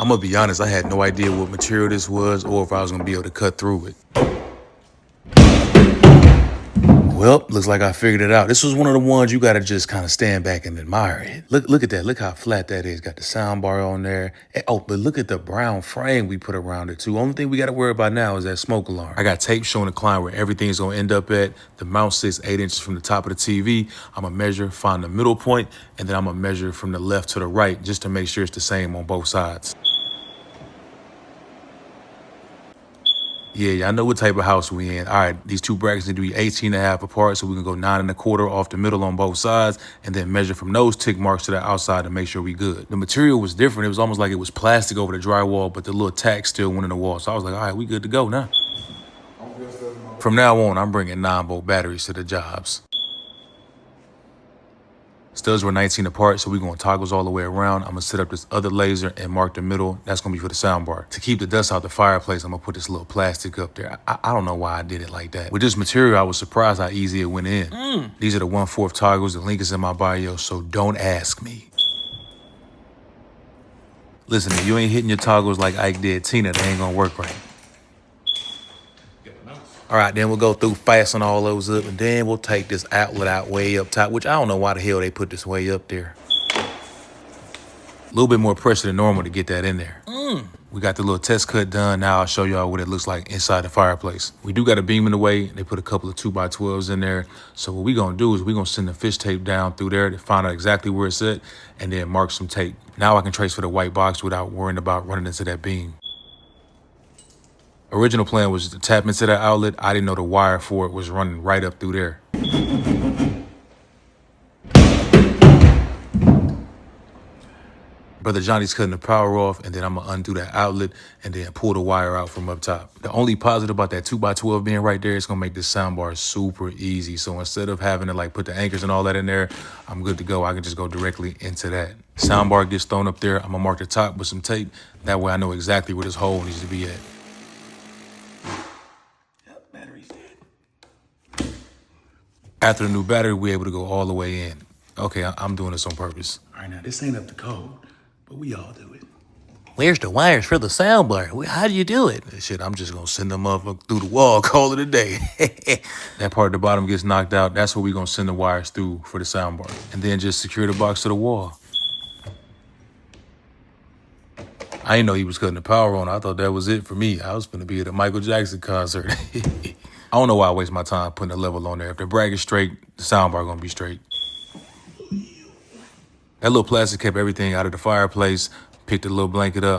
I'm gonna be honest, I had no idea what material this was or if I was gonna be able to cut through it. Well, looks like I figured it out. This was one of the ones you gotta just kind of stand back and admire it. Look at that. Look how flat that is. Got the sound bar on there. Oh, but look at the brown frame we put around it too. Only thing we gotta worry about now is that smoke alarm. I got tape showing the client where everything's gonna end up at. The mount sits 8 inches from the top of the TV. I'm gonna measure, find the middle point, and then I'm gonna measure from the left to the right just to make sure it's the same on both sides. Yeah, I know what type of house we in. All right, these two brackets need to be 18.5 apart, so we can go 9.25 off the middle on both sides, and then measure from those tick marks to the outside to make sure we good. The material was different. It was almost like it was plastic over the drywall, but the little tack still went in the wall. So I was like, all right, we good to go now. From now on, I'm bringing 9-volt batteries to the jobs. Studs were 19 apart, so we're going toggles all the way around. I'm gonna set up this other laser and mark the middle. That's gonna be for the sound bar. To keep the dust out the fireplace, I'm gonna put this little plastic up there. I don't know why I did it like that. With this material, I was surprised how easy it went in. These are the 1/4 toggles. The link is in my bio, so don't ask me. Listen, if you ain't hitting your toggles like Ike did Tina, they ain't gonna work right. All right, then we'll go through, fasten all those up, and then we'll take this outlet out way up top, which I don't know why the hell they put this way up there. A little bit more pressure than normal to get that in there. We got the little test cut done. Now I'll show y'all what it looks like inside the fireplace. We do got a beam in the way. They put a couple of 2x12s in there. So what we gonna do is we gonna send the fish tape down through there to find out exactly where it's at and then mark some tape. Now I can trace for the white box without worrying about running into that beam. Original plan was to tap into that outlet. I didn't know the wire for it was running right up through there. Brother Johnny's cutting the power off, and then I'm gonna undo that outlet and then pull the wire out from up top. The only positive about that 2x12 being right there is gonna make this soundbar super easy. So instead of having to like put the anchors and all that in there, I'm good to go. I can just go directly into that. Soundbar gets thrown up there. I'm gonna mark the top with some tape. That way I know exactly where this hole needs to be at. After the new battery, we're able to go all the way in. Okay, I'm doing this on purpose. All right, now this ain't up to code, but we all do it. Where's the wires for the soundbar? How do you do it? Shit, I'm just gonna send them up through the wall, call it a day. That part at the bottom gets knocked out. That's where we're gonna send the wires through for the soundbar. And then just secure the box to the wall. I didn't know he was cutting the power on. I thought that was it for me. I was gonna be at a Michael Jackson concert. I don't know why I waste my time putting a level on there. If the bracket's straight, the soundbar gonna be straight. That little plastic kept everything out of the fireplace. Picked a little blanket up.